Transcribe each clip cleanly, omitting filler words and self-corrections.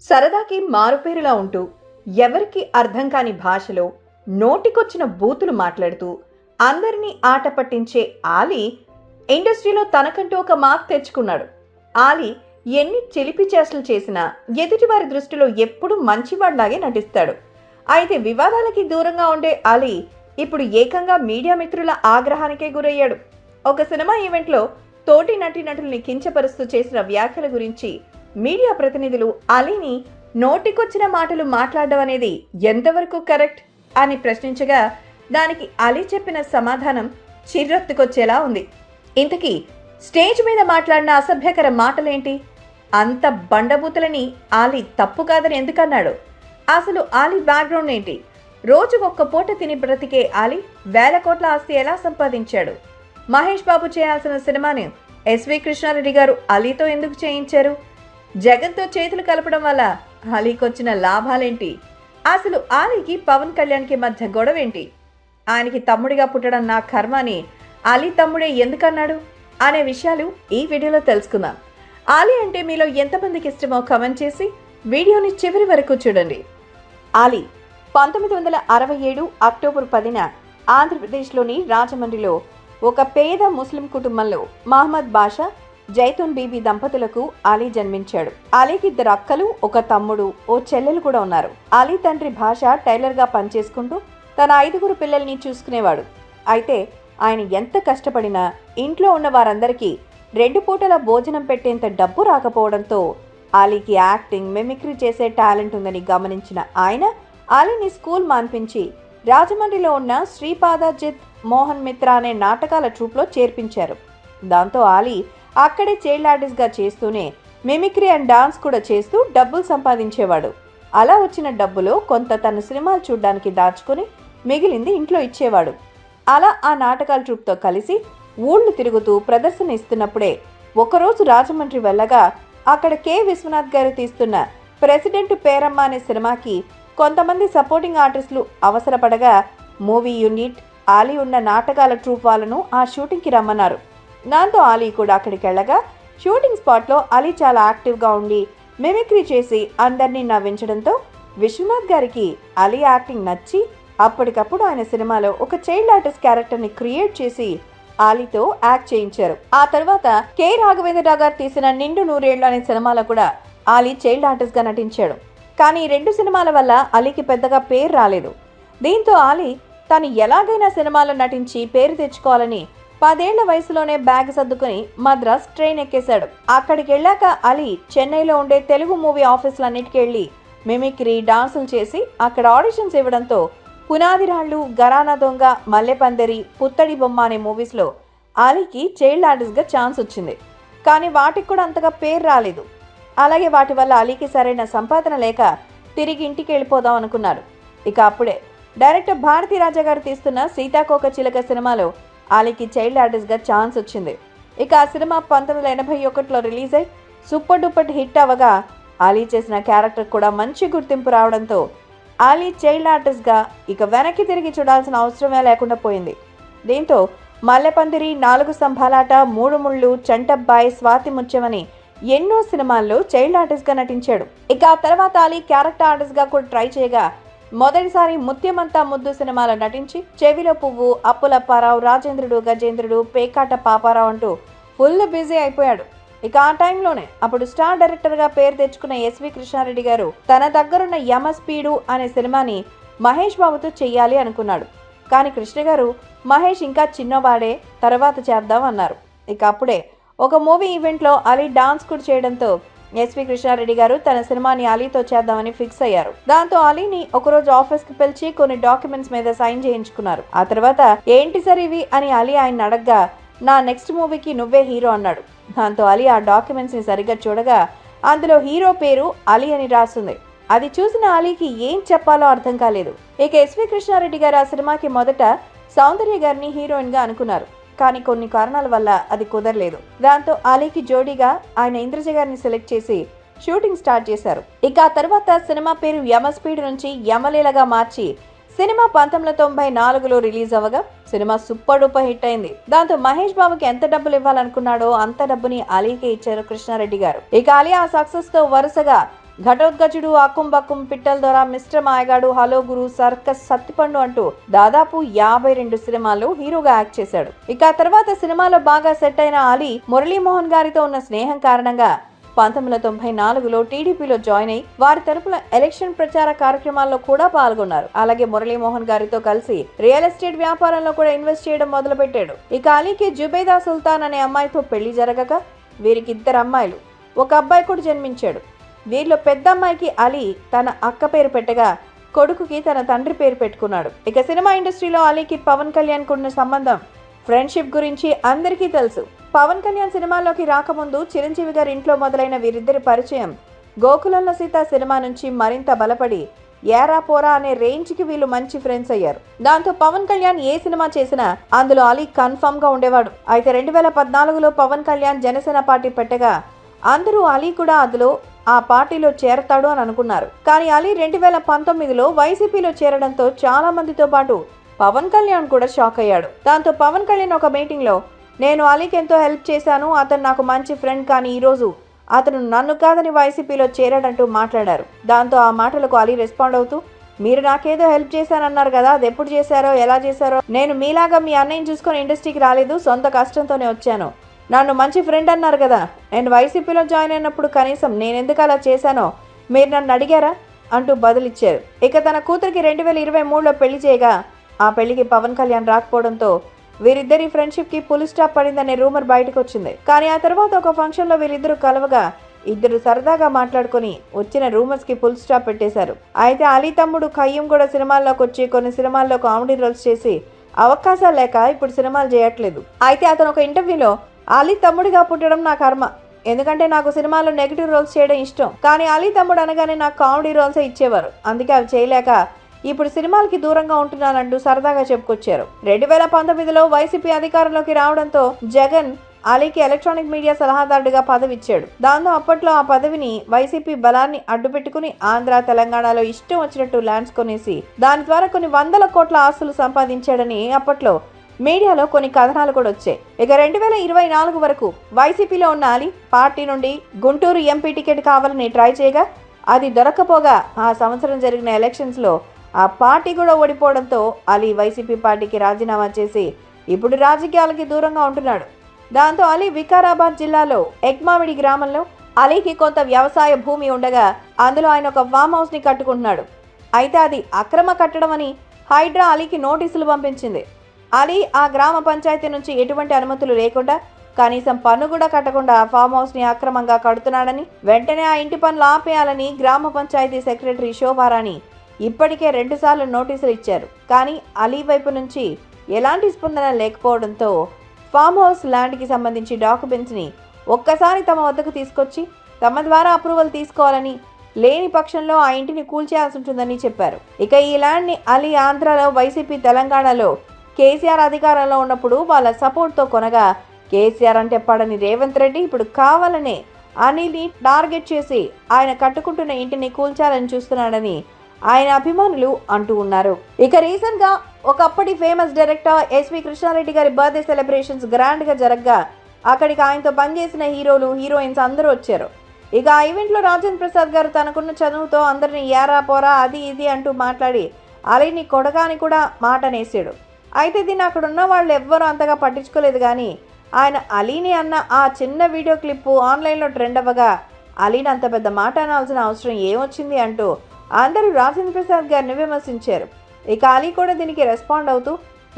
సరదాకి మారుపేరులా ఉంటూ ఎవరికి అర్థం కాని భాషలో నోటికొచ్చిన బూతులు మాట్లాడుతూ అందరినీ ఆట పట్టించే ఆలీ ఇండస్ట్రీలో తనకంటూ ఒక మార్క్ తెచ్చుకున్నాడు. ఆలీ ఎన్ని చిలిపి చేష్టలు చేసినా ఎదుటివారి దృష్టిలో ఎప్పుడూ మంచివాడిలాగే నటిస్తాడు. అయితే వివాదాలకి దూరంగా ఉండే ఆలీ ఇప్పుడు ఏకంగా మీడియా మిత్రుల ఆగ్రహానికే గురయ్యాడు. ఒక సినిమా ఈవెంట్లో తోటి నటీనటుల్ని కించపరుస్తూ చేసిన వ్యాఖ్యల గురించి మీడియా ప్రతినిధులు అలీని నోటికొచ్చిన మాటలు మాట్లాడడం అనేది ఎంతవరకు కరెక్ట్ అని ప్రశ్నించగా దానికి అలీ చెప్పిన సమాధానం చిర్రెత్తుకొచ్చేలా ఉంది. ఇంతకీ స్టేజ్ మీద మాట్లాడిన అసభ్యకర మాటలేంటి? అంత బండబూతులని ఆలీ తప్పు కాదని ఎందుకన్నాడు? అసలు ఆలీ బ్యాక్గ్రౌండ్ ఏంటి? రోజుకొక్క పూట తిని బ్రతికే ఆలీ వేల కోట్ల ఆస్తి ఎలా సంపాదించాడు? మహేష్ బాబు చేయాల్సిన సినిమాని ఎస్వి కృష్ణారెడ్డి గారు అలీతో ఎందుకు చేయించారు? జగన్తో చేతులు కలపడం వల్ల అలీకొచ్చిన లాభాలేంటి? అసలు ఆలీకి పవన్ కళ్యాణ్కి మధ్య గొడవేంటి? ఆయనకి తమ్ముడిగా పుట్టడం నా కర్మ అని అలీ తమ్ముడే ఎందుకన్నాడు అనే విషయాలు ఈ వీడియోలో తెలుసుకుందాం. ఆలీ అంటే మీలో ఎంతమందికి ఇష్టమో కమెంట్ చేసి వీడియోని చివరి వరకు చూడండి. ఆలీ 1967 అక్టోబర్ 10న ఆంధ్రప్రదేశ్లోని రాజమండ్రిలో ఒక పేద ముస్లిం కుటుంబంలో మహమ్మద్ బాషా, జైతున్ బీబీ దంపతులకు అలీ జన్మించాడు. అలీకి 2 అక్కలు, ఒక తమ్ముడు, ఓ చెల్లెలు కూడా ఉన్నారు. అలీ తండ్రి భాషా టైలర్గా పనిచేసుకుంటూ తన 5 పిల్లల్ని చూసుకునేవాడు. అయితే ఆయన ఎంత కష్టపడినా ఇంట్లో ఉన్న వారందరికీ 2 పూటల భోజనం పెట్టేంత డబ్బు రాకపోవడంతో అలీకి యాక్టింగ్, మిమిక్రీ చేసే టాలెంట్ ఉందని గమనించిన ఆయన అలీని స్కూల్ మాన్పించి రాజమండ్రిలో ఉన్న శ్రీపాదజిత్ మోహన్ మిత్ర అనే నాటకాల ట్రూప్లో చేర్పించారు. దాంతో అలీ అక్కడే చైల్డ్ ఆర్టిస్ట్గా చేస్తూనే మిమిక్రీ అండ్ డాన్స్ కూడా చేస్తూ డబ్బులు సంపాదించేవాడు. అలా వచ్చిన డబ్బులో కొంత తన సినిమాలు చూడ్డానికి దాచుకుని మిగిలింది ఇంట్లో ఇచ్చేవాడు. అలా ఆ నాటకాల ట్రూప్తో కలిసి ఊళ్ళు తిరుగుతూ ప్రదర్శన ఇస్తున్నప్పుడే ఒకరోజు రాజమండ్రి వెళ్ళగా అక్కడ కె విశ్వనాథ్ గారు తీస్తున్న ప్రెసిడెంట్ పేరమ్మ అనే సినిమాకి కొంతమంది సపోర్టింగ్ ఆర్టిస్టులు అవసరపడగా మూవీ యూనిట్, ఆలీ ఉన్న నాటకాల ట్రూప్ వాళ్ళను ఆ షూటింగ్కి రమ్మన్నారు. దాంతో ఆలీ కూడా అక్కడికి వెళ్ళగా షూటింగ్ స్పాట్లో అలీ చాలా యాక్టివ్గా ఉండి మిమిక్రీ చేసి అందరినీ నవ్వించడంతో విశ్వనాథ్ గారికి అలీ యాక్టింగ్ నచ్చి అప్పటికప్పుడు ఆయన సినిమాలో ఒక చైల్డ్ ఆర్టిస్ట్ క్యారెక్టర్ని క్రియేట్ చేసి ఆలీతో యాక్ట్ చేయించారు. ఆ తర్వాత కె రాఘవేంద్రరావు గారు తీసిన నిండు నూరేళ్లు అనే సినిమాలో కూడా ఆలీ చైల్డ్ ఆర్టిస్ట్గా నటించాడు. కానీ 2 సినిమాల వల్ల అలీకి పెద్దగా పేరు రాలేదు. దీంతో ఆలీ తను ఎలాగైనా సినిమాలో నటించి పేరు తెచ్చుకోవాలని 10 ఏళ్ల వయసులోనే బ్యాగ్ సర్దుకుని మద్రాస్ ట్రైన్ ఎక్కేశాడు. అక్కడికి వెళ్ళాక అలీ చెన్నైలో ఉండే తెలుగు మూవీ ఆఫీసులన్నిటికీ వెళ్ళి మిమిక్రీ, డాన్సులు చేసి అక్కడ ఆడిషన్స్ ఇవ్వడంతో పునాదిరాళ్లు, గరానా దొంగ, మల్లెపందరి, పుత్తడి బొమ్మ అనే మూవీస్లో ఆలీకి చైల్డ్ ఆర్టిస్ట్గా ఛాన్స్ వచ్చింది. కానీ వాటికి కూడా అంతగా పేరు రాలేదు. అలాగే వాటి వల్ల అలీకి సరైన సంపాదన లేక తిరిగి ఇంటికి వెళ్ళిపోదాం అనుకున్నాడు. ఇక అప్పుడే డైరెక్టర్ భారతీ రాజా గారు తీస్తున్న సీతాకోక చిలక సినిమాలో ఆలీకి చైల్డ్ ఆర్టిస్ట్గా ఛాన్స్ వచ్చింది. ఇక ఆ సినిమా 1981లో రిలీజ్ అయి సూపర్ డూపర్ హిట్ అవ్వగా ఆలీ చేసిన క్యారెక్టర్ కూడా మంచి గుర్తింపు రావడంతో ఆలీ చైల్డ్ ఆర్టిస్ట్గా ఇక వెనక్కి తిరిగి చూడాల్సిన అవసరమే లేకుండా పోయింది. దీంతో మల్లెపందిరి, 4 స్తంభాలాట, 3 ముళ్ళు, చంటబ్బాయ్, స్వాతి ముత్యమని ఎన్నో సినిమాల్లో చైల్డ్ ఆర్టిస్ట్గా నటించాడు. ఇక ఆ తర్వాత ఆలీ క్యారెక్టర్ ఆర్టిస్ట్గా కూడా ట్రై చేయగా మొదటిసారి ముత్యమంతా ముద్దు సినిమాలో నటించి చెవిలో పువ్వు, అప్పులప్పారావు, రాజేంద్రుడు, గజేంద్రుడు, పేకాట పాపారావు అంటూ ఫుల్ బిజీ అయిపోయాడు. ఇక ఆ టైంలోనే అప్పుడు స్టార్ డైరెక్టర్గా పేరు తెచ్చుకున్న ఎస్వి కృష్ణారెడ్డి గారు తన దగ్గరున్న యమ స్పీడు అనే సినిమాని మహేష్ బాబుతో చెయ్యాలి అనుకున్నాడు. కానీ కృష్ణ గారు మహేష్ ఇంకా చిన్నవాడే, తర్వాత చేద్దాం అన్నారు. ఇక అప్పుడే ఒక మూవీ ఈవెంట్లో అలీ డాన్స్ కూడా చేయడంతో ఎస్వి కృష్ణారెడ్డి గారు తన సినిమాని అలీతో చేద్దామని ఫిక్స్ అయ్యారు. దాంతో అలీని ఒకరోజు ఆఫీస్కి పిలిచి కొన్ని డాక్యుమెంట్స్ మీద సైన్ చేయించుకున్నారు. ఆ తర్వాత ఏంటి సార్ ఇవి అని అలీ ఆయన అడగ్గా నా నెక్స్ట్ మూవీకి నువ్వే హీరో అన్నాడు. దాంతో అలీ ఆ డాక్యుమెంట్స్ని సరిగ్గా చూడగా అందులో హీరో పేరు అలీ అని రాస్తుంది. అది చూసిన అలీకి ఏం చెప్పాలో అర్థం కాలేదు. ఇక ఎస్వి కృష్ణారెడ్డి గారు ఆ సినిమాకి మొదట సౌందర్య గారిని హీరోయిన్గా అనుకున్నారు. కానీ కొన్ని కారణాల వల్ల అది కుదరలేదు. దాంతో అలీకి జోడీగా ఆయన ఇంద్రజ గారిని సెలెక్ట్ చేసి షూటింగ్ స్టార్ట్ చేశారు. ఇక ఆ తర్వాత సినిమా పేరు యమ స్పీడ్ నుంచి యమలీలగా మార్చి సినిమా 1994లో రిలీజ్ అవ్వగా సినిమా సూపర్ డూపర్ హిట్ అయింది. దాంతో మహేష్ బాబుకి ఎంత డబ్బులు ఇవ్వాలనుకున్నాడో అంత డబ్బుని అలీకి ఇచ్చారు కృష్ణారెడ్డి గారు. ఇక అలీ ఆ సక్సెస్ తో వరుసగా ఘటోద్గజుడు, అక్కుం బక్కుం, పిట్టల దొర, మిస్టర్ మాయగాడు, హలో గురు, సర్కస్, సత్తిపండు అంటూ దాదాపు 52 సినిమాల్లో హీరోగా యాక్ట్ చేశాడు. ఇక ఆ తర్వాత సినిమాలో బాగా సెట్ అయిన అలీ మురళీమోహన్ గారితో ఉన్న స్నేహం కారణంగా 1994లో టీడీపీలో జాయిన్ అయి వారి తరపున ఎలక్షన్ ప్రచార కార్యక్రమాల్లో కూడా పాల్గొన్నారు. అలాగే మురళీమోహన్ గారితో కలిసి రియల్ ఎస్టేట్ వ్యాపారంలో కూడా ఇన్వెస్ట్ చేయడం మొదలుపెట్టాడు. ఇక అలీకి జుబేదా సుల్తాన్ అనే అమ్మాయితో పెళ్లి జరగక వీరికి 2 అమ్మాయిలు, 1 అబ్బాయి కూడా జన్మించాడు. వీరిలో పెద్ద అమ్మాయికి అలీ తన అక్క పేరు పెట్టగా కొడుకుకి తన తండ్రి పేరు పెట్టుకున్నాడు. ఇక సినిమా ఇండస్ట్రీలో అలీకి పవన్ కళ్యాణ్ కున్న సంబంధం, ఫ్రెండ్షిప్ గురించి అందరికీ తెలుసు. పవన్ కళ్యాణ్ సినిమాల్లోకి రాకముందు చిరంజీవి గారి ఇంట్లో మొదలైన వీరిద్దరి పరిచయం గోకులంలో సీత సినిమా నుంచి మరింత బలపడి ఏరా పోరా అనే రేంజ్కి వీళ్ళు మంచి ఫ్రెండ్స్ అయ్యారు. దాంతో పవన్ కళ్యాణ్ ఏ సినిమా చేసినా అందులో అలీ కన్ఫర్మ్ గా ఉండేవాడు. అయితే 2014లో పవన్ కళ్యాణ్ జనసేన పార్టీ పెట్టగా అందరూ అలీ కూడా అందులో ఆ పార్టీలో చేరతాడు అని అనుకున్నారు. కానీ అలీ 2019లో వైసీపీలో చేరడంతో చాలా మందితో పాటు పవన్ కళ్యాణ్ కూడా షాక్ అయ్యాడు. దాంతో పవన్ కళ్యాణ్ ఒక మీటింగ్ లో, నేను అలీకి ఎంతో హెల్ప్ చేశాను, అతను నాకు మంచి ఫ్రెండ్, కానీ ఈరోజు అతను నన్ను కాదని వైసీపీలో చేరాడంటూ మాట్లాడారు. దాంతో ఆ మాటలకు అలీ రెస్పాండ్ అవుతూ, మీరు నాకేదో హెల్ప్ చేశానన్నారు కదా, అది ఎప్పుడు చేశారో ఎలా చేశారో, నేను మీలాగా మీ అన్నయ్యని చూసుకొని ఇండస్ట్రీకి రాలేదు, సొంత కష్టంతోనే వచ్చాను. నన్ను మంచి ఫ్రెండ్ అన్నారు కదా, నేను వైసీపీలో జాయిన్ అయినప్పుడు కనీసం నేను ఎందుకు అలా చేశానో మీరు నన్ను అడిగారా అంటూ బదులిచ్చారు. ఇక తన కూతురికి 2023లో పెళ్లి చేయగా ఆ పెళ్లికి పవన్ కళ్యాణ్ రాకపోవడంతో వీరిద్దరి ఫ్రెండ్షిప్ కి ఫుల్ స్టాప్ పడిందనే రూమర్ బయటకు వచ్చింది. కానీ ఆ తర్వాత ఒక ఫంక్షన్ లో వీరిద్దరు కలవగా ఇద్దరు సరదాగా మాట్లాడుకుని వచ్చిన రూమర్స్ కి ఫుల్ స్టాప్ పెట్టేశారు. అయితే అలీ తమ్ముడు ఖయ్యూమ్ కూడా సినిమాల్లోకి వచ్చి కొన్ని సినిమాల్లో కామెడీ రోల్స్ చేసి అవకాశాలు లేక ఇప్పుడు సినిమాలు చేయట్లేదు. అయితే అతను ఒక ఇంటర్వ్యూలో, అలీ తమ్ముడిగా పుట్టడం నా కర్మ, ఎందుకంటే నాకు సినిమాలో నెగిటివ్ రోల్స్ చేయడం ఇష్టం, కానీ అలీ తమ్ముడు అనగానే నాకు కామెడీ రోల్సే ఇచ్చేవారు, అందుకే అవి చేయలేక ఇప్పుడు సినిమాలకి దూరంగా ఉంటున్నానంటూ సరదాగా చెప్పుకొచ్చారు. 2019లో వైసీపీ అధికారంలోకి రావడంతో జగన్ అలీకి ఎలక్ట్రానిక్ మీడియా సలహాదారుడిగా పదవి ఇచ్చాడు. దాంతో అప్పట్లో ఆ పదవిని వైసీపీ బలాన్ని అడ్డుపెట్టుకుని ఆంధ్ర, తెలంగాణలో ఇష్టం వచ్చినట్టు ల్యాండ్స్ కొనేసి దాని ద్వారా కొన్ని 100 కోట్ల ఆస్తులు సంపాదించాడని అప్పట్లో మీడియాలో కొన్ని కథనాలు కూడా వచ్చాయి. ఇక 2024 వరకు వైసీపీలో ఉన్న అలీ పార్టీ నుండి గుంటూరు ఎంపీ టికెట్ కావాలని ట్రై చేయగా అది దొరకపోగా ఆ సంవత్సరం జరిగిన ఎలక్షన్స్ లో ఆ పార్టీ కూడా ఓడిపోవడంతో అలీ వైసీపీ పార్టీకి రాజీనామా చేసి ఇప్పుడు రాజకీయాలకి దూరంగా ఉంటున్నాడు. దాంతో అలీ వికారాబాద్ జిల్లాలో ఎగ్మామిడి గ్రామంలో అలీకి కొంత వ్యవసాయ భూమి ఉండగా అందులో ఆయన ఒక ఫామ్ హౌస్ ని కట్టుకుంటున్నాడు. అయితే అది అక్రమ కట్టడం అని హైడ్రా అలీకి నోటీసులు పంపించింది. అలీ ఆ గ్రామ పంచాయతీ నుంచి ఎటువంటి అనుమతులు లేకుండా కనీసం పన్ను కూడా కట్టకుండా ఫామ్ హౌస్ ని అక్రమంగా కడుతున్నాడని, వెంటనే ఆ ఇంటి పనులు ఆపేయాలని గ్రామ పంచాయతీ సెక్రటరీ శోభారాణి ఇప్పటికే 2 సార్లు నోటీసులు ఇచ్చారు. కానీ అలీ వైపు నుంచి ఎలాంటి స్పందన లేకపోవడంతో ఫామ్ హౌస్ ల్యాండ్కి సంబంధించి డాక్యుమెంట్స్ ని ఒక్కసారి తమ వద్దకు తీసుకొచ్చి తమ ద్వారా అప్రూవల్ తీసుకోవాలని, లేని పక్షంలో ఆ ఇంటిని కూల్చేయాల్సి ఉంటుందని చెప్పారు. ఇక ఈ ల్యాండ్ ని అలీ ఆంధ్రాలో వైసీపీ, తెలంగాణలో కేసీఆర్ అధికారంలో ఉన్నప్పుడు వాళ్ళ సపోర్ట్తో కొనగా కేసీఆర్ అంటే పడని రేవంత్ రెడ్డి ఇప్పుడు కావాలనే అనిల్ని టార్గెట్ చేసి ఆయన కట్టుకుంటున్న ఇంటిని కూల్చాలని చూస్తున్నాడని ఆయన అభిమానులు అంటూ ఉన్నారు. ఇక రీసెంట్ గా ఒకప్పటి ఫేమస్ డైరెక్టర్ ఎస్వి కృష్ణారెడ్డి గారి బర్త్డే సెలబ్రేషన్స్ గ్రాండ్ గా జరగగా అక్కడికి ఆయనతో పనిచేసిన హీరోలు, హీరోయిన్స్ అందరూ వచ్చారు. ఇక ఆ ఈవెంట్ లో రాజేంద్ర ప్రసాద్ గారు తనకున్న చదువుతో అందరినీ ఏరా పోరా అది ఇది అంటూ మాట్లాడి అలీని కొడగాని కూడా మాట నేసాడు. అయితే దీన్ని అక్కడ ఉన్న వాళ్ళు ఎవ్వరూ అంతగా పట్టించుకోలేదు. కానీ ఆయన అలీని అన్న ఆ చిన్న వీడియో క్లిప్పు ఆన్లైన్లో ట్రెండ్ అవ్వగా అలీని అంత పెద్ద మాట అనాల్సిన అవసరం ఏమొచ్చింది అంటూ అందరూ రాజేంద్ర ప్రసాద్ గారిని విమర్శించారు. ఇక అలీ కూడా దీనికి రెస్పాండ్ అవుతూ,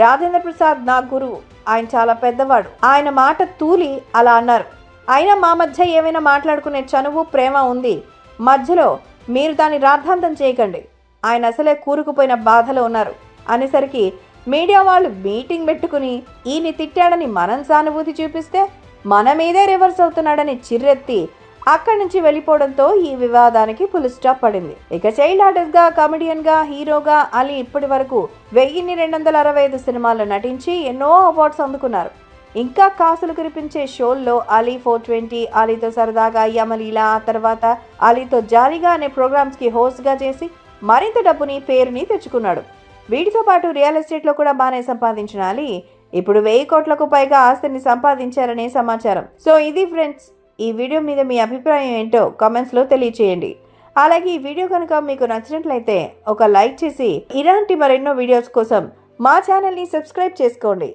రాజేంద్ర ప్రసాద్ నా గురువు, ఆయన చాలా పెద్దవాడు, ఆయన మాట తూలి అలా అన్నారు. అయినా మా మధ్య ఏమైనా మాట్లాడుకునే చనువు, ప్రేమ ఉంది, మధ్యలో మీరు దాన్ని రాద్ధాంతం చేయకండి, ఆయన అసలే కూరుకుపోయిన బాధలో ఉన్నారు అనేసరికి మీడియా వాళ్ళు మీటింగ్ పెట్టుకుని ఈయన తిట్టాడని మనం సానుభూతి చూపిస్తే మన మీదే రివర్స్ అవుతున్నాడని చిర్రెత్తి అక్కడి నుంచి వెళ్ళిపోవడంతో ఈ వివాదానికి ఫుల్ స్టాప్ పడింది. ఇక చైల్డ్ ఆర్టిస్ట్ గా, కమెడియన్ గా, హీరోగా అలీ ఇప్పటి వరకు 1265 సినిమాల్లో నటించి ఎన్నో అవార్డ్స్ అందుకున్నారు. ఇంకా కాసులు కురిపించే షోల్లో అలీ 420, అలీతో సరదాగా, యమలీలా, ఆ తర్వాత అలీతో జాలీగా అనే ప్రోగ్రామ్స్ కి హోస్ట్ గా చేసి మరింత డబ్బుని, పేరుని తెచ్చుకున్నాడు. వీటితో పాటు రియల్ ఎస్టేట్ లో కూడా బాగానే సంపాదించిన అలీ ఇప్పుడు 1000 కోట్లకు పైగా ఆస్తిని సంపాదించారనే సమాచారం. సో ఇది ఫ్రెండ్స్, ఈ వీడియో మీద మీ అభిప్రాయం ఏంటో కామెంట్స్ లో తెలియచేయండి. అలాగే ఈ వీడియో కనుక మీకు నచ్చినట్లయితే ఒక లైక్ చేసి ఇలాంటి మరెన్నో వీడియోస్ కోసం మా ఛానల్ని సబ్స్క్రైబ్ చేసుకోండి.